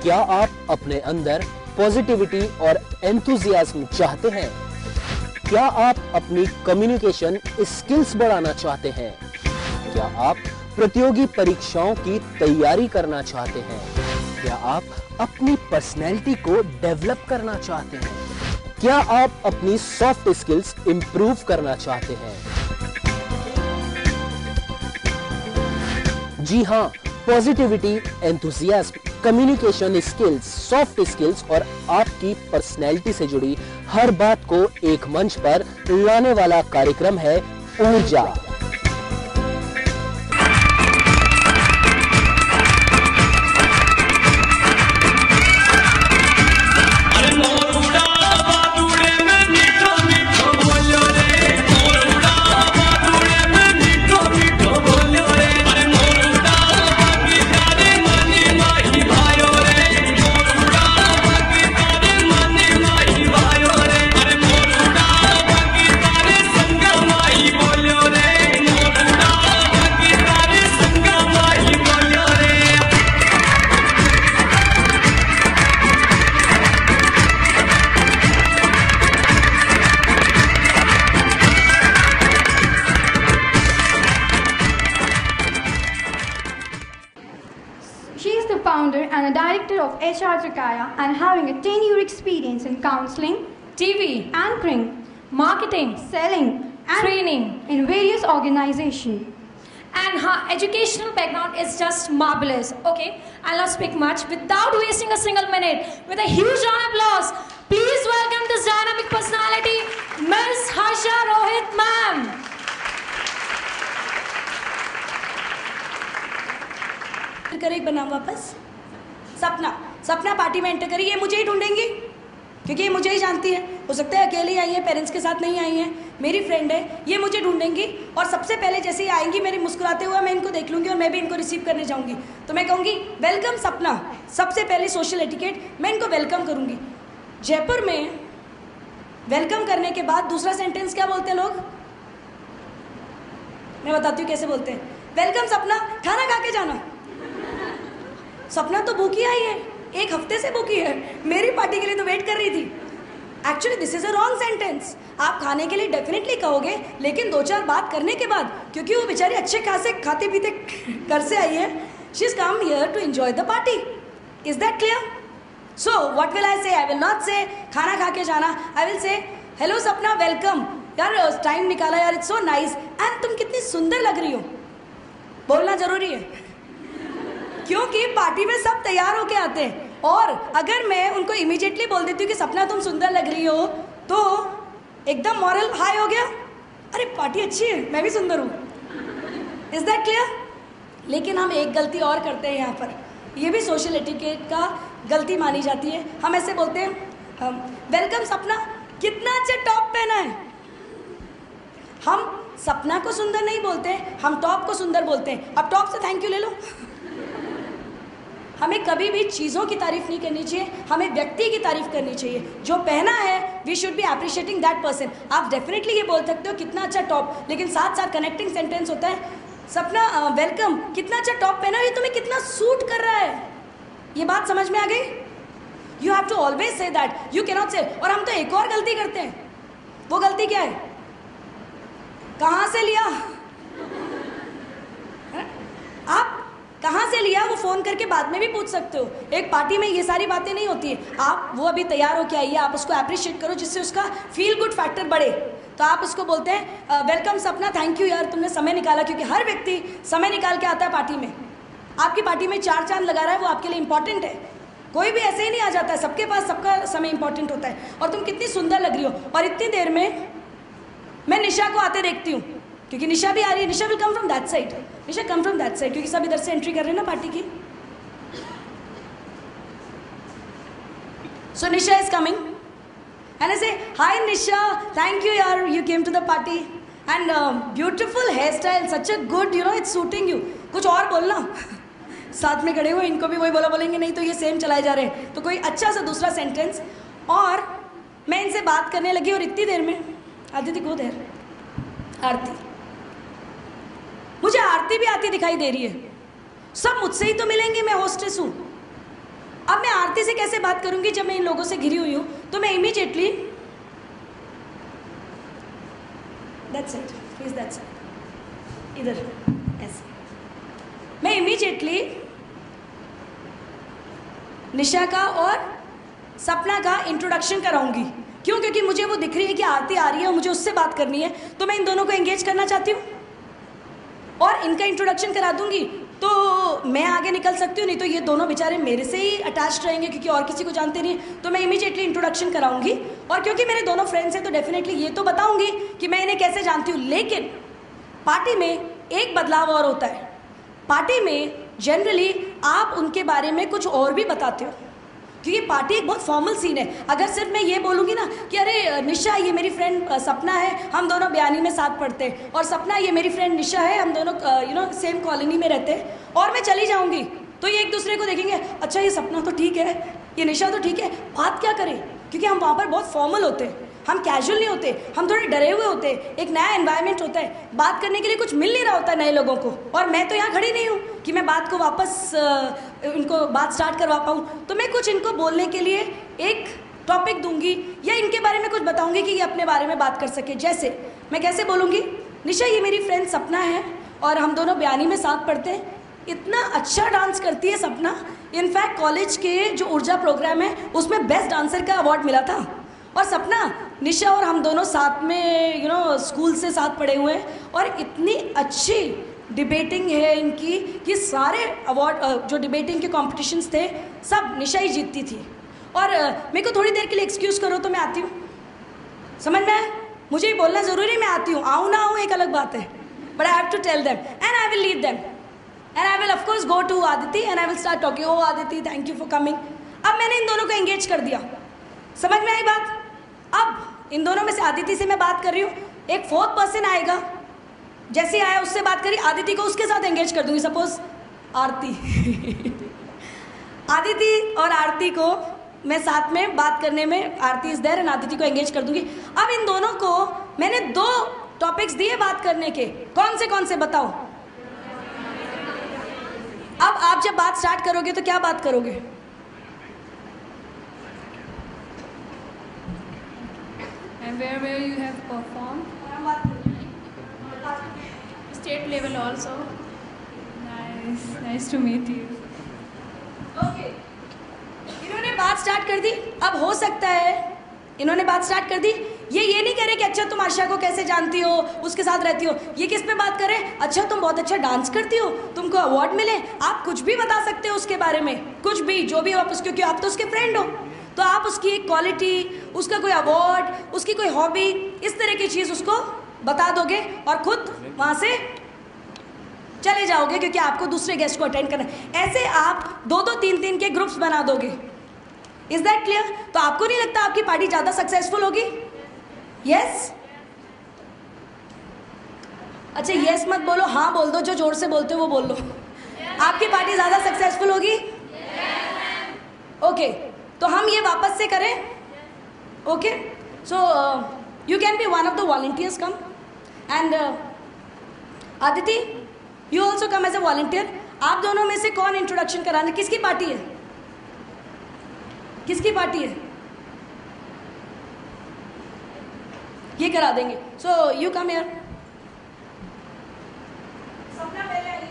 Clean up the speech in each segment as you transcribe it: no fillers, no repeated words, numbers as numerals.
क्या आप अपने अंदर पॉजिटिविटी और एंथुजियाज्म चाहते हैं? क्या आप अपनी कम्युनिकेशन स्किल्स बढ़ाना चाहते हैं? क्या आप प्रतियोगी परीक्षाओं की तैयारी करना चाहते हैं? क्या आप अपनी पर्सनैलिटी को डेवलप करना चाहते हैं? क्या आप अपनी सॉफ्ट स्किल्स इंप्रूव करना चाहते हैं? जी हां, positivity, enthusiasm, communication skills, soft skills और आपकी पर्सनैलिटी से जुड़ी हर बात को एक मंच पर लाने वाला कार्यक्रम है ऊर्जा। Founder and a director of HR Trikaya and having a 10-year experience in counseling, TV, anchoring, marketing, selling and training in various organizations. And her educational background is just marvelous. Okay, I'll not speak much without wasting a single minute. With a huge round of applause, please welcome this dynamic personality, Ms. Harsha Rohit ma'am. करें बनाम वापस सपना party में enter करी। ये मुझे ही ढूंढेंगी क्योंकि ये मुझे ही जानती है। हो सकता है अकेली आई है, पेरेंट्स के साथ नहीं आई है, मेरी फ्रेंड है। ये मुझे ढूंढेंगी और सबसे पहले जैसे ही आएंगी मेरी मुस्कुराते हुए मैं इनको देख लूँगी और मैं भी इनको रिसीव करने जाऊँगी। तो मैं कहूँगी वेलकम सपना। सबसे पहले सोशल एटिकेट, मैं इनको वेलकम करूँगी। जयपुर में वेलकम करने के बाद दूसरा सेंटेंस क्या बोलते हैं लोग? मैं बताती हूँ कैसे बोलते हैं। वेलकम सपना, खाना खा के जाना। सपना तो भूखी आई है, एक हफ्ते से भूखी है, मेरी पार्टी के लिए तो वेट कर रही थी। Actually this is a wrong sentence. आप खाने के लिए डेफिनेटली कहोगे, लेकिन दो चार बात करने के बाद, क्योंकि वो बेचारी अच्छे खासे खाते पीते घर से आई है, she is come here to enjoy the party. Is that clear? So what will I say? I will not say खाना खा के जाना, I will say hello Sapna, welcome यार, टाइम निकाला यार, इट्स सो नाइस एंड तुम कितनी सुंदर लग रही हो। बोलना जरूरी है क्योंकि पार्टी में सब तैयार होके आते हैं और अगर मैं उनको इमीडिएटली बोल देती हूँ कि सपना तुम सुंदर लग रही हो तो एकदम मॉरल हाई हो गया, अरे पार्टी अच्छी है, मैं भी सुंदर हूँ। Is that clear? लेकिन हम एक गलती और करते हैं यहाँ पर, ये भी सोशल एटिकेट का गलती मानी जाती है। हम ऐसे बोलते हैं वेलकम सपना, कितना अच्छा टॉप पहना है। हम सपना को सुंदर नहीं बोलते, हम टॉप को सुंदर बोलते हैं। अब टॉप से थैंक यू ले लो। हमें कभी भी चीज़ों की तारीफ नहीं करनी चाहिए, हमें व्यक्ति की तारीफ करनी चाहिए। जो पहना है we should be appreciating that person. आप डेफिनेटली ये बोल सकते हो कितना अच्छा टॉप, लेकिन साथ साथ कनेक्टिंग सेंटेंस होता है सपना वेलकम, कितना अच्छा टॉप पहना है, ये तुम्हें कितना सूट कर रहा है। ये बात समझ में आ गई? You have to always say that, you can not say. और हम तो एक और गलती करते हैं, वो गलती क्या है? कहाँ से लिया? आप कहाँ से लिया वो फ़ोन करके बाद में भी पूछ सकते हो। एक पार्टी में ये सारी बातें नहीं होती है। आप वो अभी तैयार हो के आइए, आप उसको अप्रिशिएट करो जिससे उसका फील गुड फैक्टर बढ़े। तो आप उसको बोलते हैं वेलकम सपना, थैंक यू यार तुमने समय निकाला, क्योंकि हर व्यक्ति समय निकाल के आता है पार्टी में। आपकी पार्टी में 4 चांद लगा रहा है, वो आपके लिए इंपॉर्टेंट है। कोई भी ऐसे ही नहीं आ जाता है, सबके पास सबका समय इंपॉर्टेंट होता है। और तुम कितनी सुंदर लग रही हो। और इतनी देर में मैं निशा को आते देखती हूँ, क्योंकि निशा भी आ रही है। Nisha will come from that side, Nisha come from that side, क्योंकि सब इधर से एंट्री कर रहे हैं ना पार्टी की। So Nisha is coming and I say hi Nisha, thank you यार, you came to the party and beautiful hair style, such a good, you know it's suiting you. कुछ और बोलना। साथ में खड़े हुए इनको भी वही बोला, बोलेंगे नहीं तो ये सेम चलाए जा रहे हैं। तो कोई अच्छा सा दूसरा सेंटेंस। और मैं इनसे बात करने लगी और इतनी देर में आदित्य को देर आरती, मुझे आरती भी आती दिखाई दे रही है। सब मुझसे ही तो मिलेंगे, मैं होस्टेस हूँ। अब मैं शांति से कैसे बात करूंगी जब मैं इन लोगों से घिरी हुई हूँ? तो मैं immediately that's it, please that's it, इधर ऐसे मैं इमीडिएटली निशा का और सपना का इंट्रोडक्शन कराऊंगी। क्यों? क्योंकि मुझे वो दिख रही है कि आरती आ रही है और मुझे उससे बात करनी है, तो मैं इन दोनों को एंगेज करना चाहती हूँ और इनका इंट्रोडक्शन करा दूंगी तो मैं आगे निकल सकती हूँ, नहीं तो ये दोनों बेचारे मेरे से ही अटैच्ड रहेंगे क्योंकि और किसी को जानते नहीं है। तो मैं इमीडिएटली इंट्रोडक्शन कराऊंगी और क्योंकि मेरे दोनों फ्रेंड्स हैं तो डेफिनेटली ये तो बताऊंगी कि मैं इन्हें कैसे जानती हूँ। लेकिन पार्टी में एक बदलाव और होता है। पार्टी में जनरली आप उनके बारे में कुछ और भी बताते हो क्योंकि पार्टी एक बहुत फॉर्मल सीन है। अगर सिर्फ मैं ये बोलूँगी ना कि अरे निशा ये मेरी फ्रेंड सपना है, हम दोनों बयानी में साथ पढ़ते हैं, और सपना ये मेरी फ्रेंड निशा है, हम दोनों सेम कॉलोनी में रहते हैं, और मैं चली जाऊँगी तो ये एक दूसरे को देखेंगे, अच्छा ये सपना तो ठीक है, ये निशा तो ठीक है, बात क्या करें? क्योंकि हम वहाँ पर बहुत फॉर्मल होते हैं, हम कैजुअल नहीं होते, हम थोड़े डरे हुए होते हैं, एक नया एनवायरनमेंट होता है, बात करने के लिए कुछ मिल नहीं रहा होता नए लोगों को, और मैं तो यहाँ खड़ी नहीं हूँ कि मैं बात को वापस उनको बात स्टार्ट करवा पाऊँ। तो मैं कुछ इनको बोलने के लिए एक टॉपिक दूंगी या इनके बारे में कुछ बताऊंगी कि ये अपने बारे में बात कर सके। जैसे मैं कैसे बोलूँगी, निशा ये मेरी फ्रेंड सपना है और हम दोनों बयानी में साथ पढ़ते हैं, इतना अच्छा डांस करती है सपना, इनफैक्ट कॉलेज के जो ऊर्जा प्रोग्राम है उसमें बेस्ट डांसर का अवार्ड मिला था। और सपना, निशा और हम दोनों साथ में स्कूल से साथ पढ़े हुए हैं और इतनी अच्छी डिबेटिंग है इनकी कि सारे अवार्ड जो डिबेटिंग के कॉम्पिटिशन्स थे सब निशा ही जीतती थी। और मेरे को थोड़ी देर के लिए एक्सक्यूज़ करो तो मैं आती हूँ, समझ में आए? मुझे ही बोलना ज़रूरी है, मैं आती हूँ, आऊँ ना आऊँ एक अलग बात है, but I have to tell them and I will lead them and I will of course go to Aditi and I will start talking, oh Aditi thank you for coming. अब मैंने इन दोनों को एंगेज कर दिया, समझ में आई बात? अब इन दोनों में से आदिति से मैं बात कर रही हूँ, एक फोर्थ पर्सन आएगा, जैसे आया उससे बात करी, आदिति को उसके साथ एंगेज कर दूंगी, सपोज आरती आदिति और आरती को मैं साथ में बात करने में, आरती इज देयर एंड आदिति को एंगेज कर दूंगी। अब इन दोनों को मैंने 2 टॉपिक्स दिए बात करने के, कौन से बताओ? अब आप जब बात स्टार्ट करोगे तो क्या बात करोगे? And where you have performed? State level also. Nice to meet you. Okay. इन्होंने बात स्टार्ट कर दी। अब हो सकता है इन्होंने बात स्टार्ट कर दी, ये नहीं कह रहे कि अच्छा तुम आशा को कैसे जानती हो, उसके साथ रहती हो, ये किस पे बात कर रहे हैं? अच्छा तुम बहुत अच्छा डांस करती हो, तुमको अवार्ड मिले, आप कुछ भी बता सकते हो उसके बारे में, कुछ भी जो भी वापस, क्योंकि आप तो उसके फ्रेंड हो, तो आप उसकी एक क्वालिटी, उसका कोई अवार्ड, उसकी कोई हॉबी, इस तरह की चीज़ उसको बता दोगे और खुद वहाँ से चले जाओगे क्योंकि आपको दूसरे गेस्ट को अटेंड करना है। ऐसे आप 2-2, 3-3 के ग्रुप्स बना दोगे। Is that clear? तो आपको नहीं लगता आपकी पार्टी ज़्यादा सक्सेसफुल होगी? यस? अच्छा यस मत बोलो, हाँ बोल दो, जो जोर से बोलते हो वो बोल लो। आपकी पार्टी ज़्यादा सक्सेसफुल होगी? ओके, तो हम ये वापस से करें। Okay, so you can be one of the volunteers, come and Aditi you also come as a volunteer. आप दोनों में से कौन इंट्रोडक्शन कराने, किसकी पार्टी है? किसकी पार्टी है? ये करा देंगे। So you come here. सपना पहले आइए।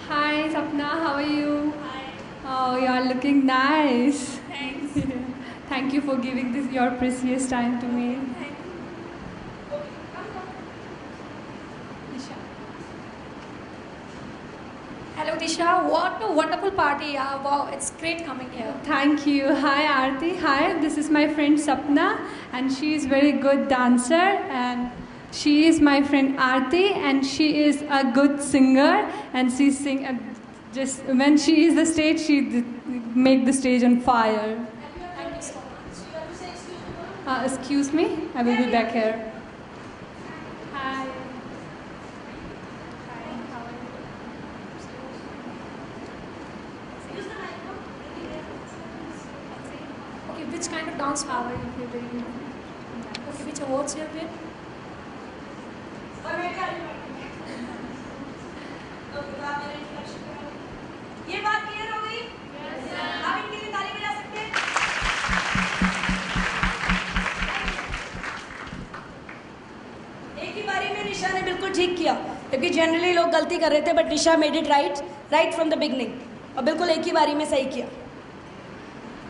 Hi Sapna, how are you? Hi. Oh, you are looking nice. Thanks. Thank you for giving this your precious time to me. Disha. Hello Disha, what a wonderful party. Wow, it's great coming here. Thank you. Hi Aarti. Hi, this is my friend Sapna and she is very good dancer, and she is my friend Aarti and she is a good singer, and she sing just when she is the stage, she make the stage on fire. Thank you so much. Excuse me, I will be back here. Hi. Okay, which kind of dance are you doing? Okay, which awards you have been? निशा ने बिल्कुल ठीक किया, क्योंकि generally लोग गलती कर रहे थे, but Nisha made it right from the beginning, और बिल्कुल एक ही बारी में सही किया।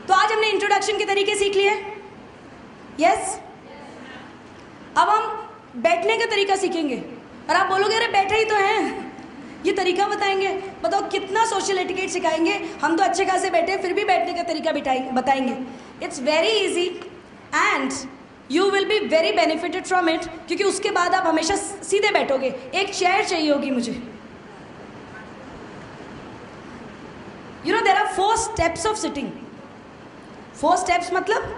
तो आज हमने इंट्रोडक्शन के तरीके सीख लिए। यस, अब हम बैठने का तरीका सीखेंगे। और आप बोलोगे अरे बैठे ही तो हैं, ये तरीका बताएंगे। बताओ कितना सोशल एटिकेट सिखाएंगे, हम तो अच्छे खासे बैठे फिर भी बैठने का तरीका बताएंगे। It's very easy and you will be very benefited from it, क्योंकि उसके बाद आप हमेशा सीधे बैठोगे। एक चेयर चाहिए होगी मुझे। You know there are 4 steps of sitting. 4 steps मतलब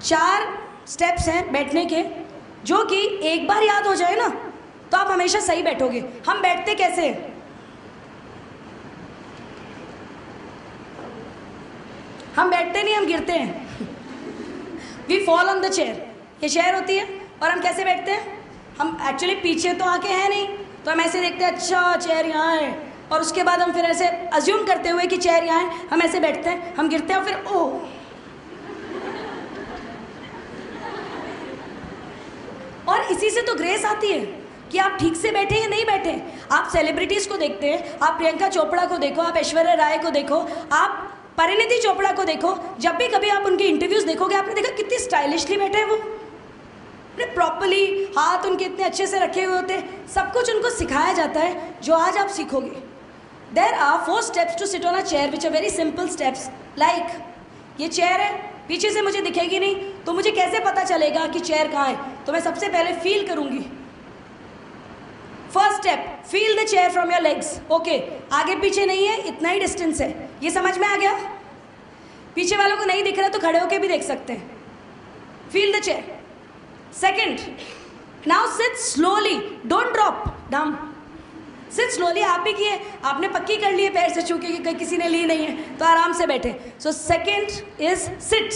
4 स्टेप्स हैं बैठने के, जो कि एक बार याद हो जाए ना तो आप हमेशा सही बैठोगे। हम बैठते कैसे हैं? हम बैठते नहीं, हम गिरते हैं। We fall on the chair. ये चेयर होती है और हम कैसे बैठते हैं? हम एक्चुअली पीछे तो आके हैं नहीं, तो हम ऐसे देखते हैं अच्छा चेयर यहाँ है, और उसके बाद हम फिर ऐसे अज्यूम करते हुए कि चेयर यहाँ है, हम ऐसे बैठते हैं, हम गिरते हैं और फिर ओह, और इसी से तो ग्रेस आती है कि आप ठीक से बैठे या नहीं बैठे। आप सेलिब्रिटीज़ को देखते हैं, आप प्रियंका चोपड़ा को देखो, आप ऐश्वर्या राय को देखो, आप परिणीति चोपड़ा को देखो। जब भी कभी आप उनके इंटरव्यूज़ देखोगे, आपने देखा कितनी स्टाइलिशली बैठे हैं वो, प्रॉपरली हाथ उनके इतने अच्छे से रखे हुए होते हैं। सब कुछ उनको सिखाया जाता है, जो आज आप सीखोगे। There are 4 steps to sit on a chair which are very simple steps. Like ये चेयर है, पीछे से मुझे दिखेगी नहीं, तो मुझे कैसे पता चलेगा कि चेयर कहाँ है? तो मैं सबसे पहले फील करूंगी। First step, feel the chair from your legs. Okay, आगे पीछे नहीं है, इतना ही डिस्टेंस है। ये समझ में आ गया? पीछे वालों को नहीं दिख रहा तो खड़े होके भी देख सकते हैं। Feel the chair. Second, now sit slowly, don't drop down. Sit slowly. आप भी किए, आपने पक्की कर लिए पैर से छू के कि किसी ने ली नहीं है, तो आराम से बैठे। So second is seat.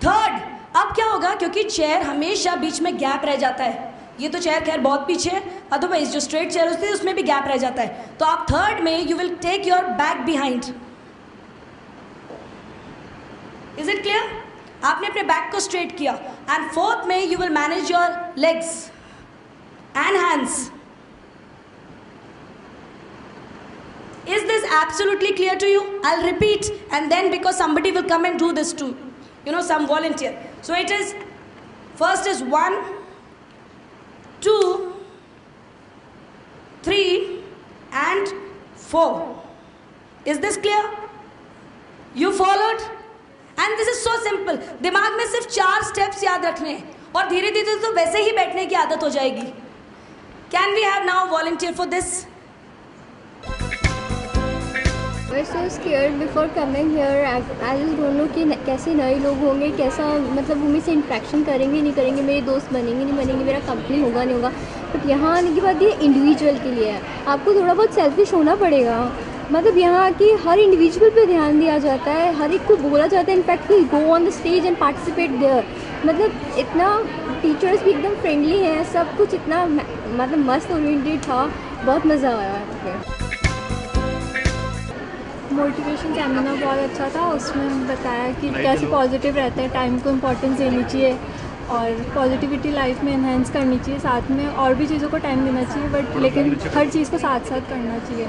Third, अब क्या होगा, क्योंकि चेयर हमेशा बीच में गैप रह जाता है। ये तो चेयर खैर बहुत पीछे है, अदरवाइज जो स्ट्रेट चेयर होती है उसमें भी गैप रह जाता है। तो आप थर्ड में you will take your back behind. Is it clear? आपने अपने बैक को स्ट्रेट किया। एंड फोर्थ में you will manage your legs and hands. Is this absolutely clear to you? I'll repeat, and then because somebody will come and do this too, you know, some volunteer. So it is, first is 1, 2, 3 and 4. Is this clear? You followed? And this is so simple. दिमाग में सिर्फ 4 steps याद रखने हैं, और धीरे धीरे तो वैसे ही बैठने की आदत हो जाएगी। Can we have now a volunteer for this? I was so scared before coming here. I just don't know कि कैसे नए लोग होंगे, कैसा मतलब वो मुझसे इंट्रैक्शन करेंगे नहीं करेंगे, मेरे दोस्त बनेंगे नहीं बनेंगे, मेरा कंपनी होगा नहीं होगा। बट यहाँ आने के बाद ये इंडिविजुअल के लिए है, आपको थोड़ा बहुत सेल्फिश होना पड़ेगा। मतलब यहाँ की हर इंडिविजुअल पे ध्यान दिया जाता है, हर एक को बोला जाता है। In fact we go on the stage and participate there. मतलब इतना टीचर्स भी एकदम फ्रेंडली हैं, सब कुछ इतना मतलब मस्त ओरिएंटेड था, बहुत मज़ा आया। मोटिवेशन सेमिनार बहुत अच्छा था, उसमें बताया कि कैसे पॉजिटिव रहते हैं, टाइम को इम्पोर्टेंस देनी चाहिए और पॉजिटिविटी लाइफ में इन्हेंस करनी चाहिए, साथ में और भी चीज़ों को टाइम देना चाहिए, बट लेकिन हर चीज़ को साथ साथ करना चाहिए।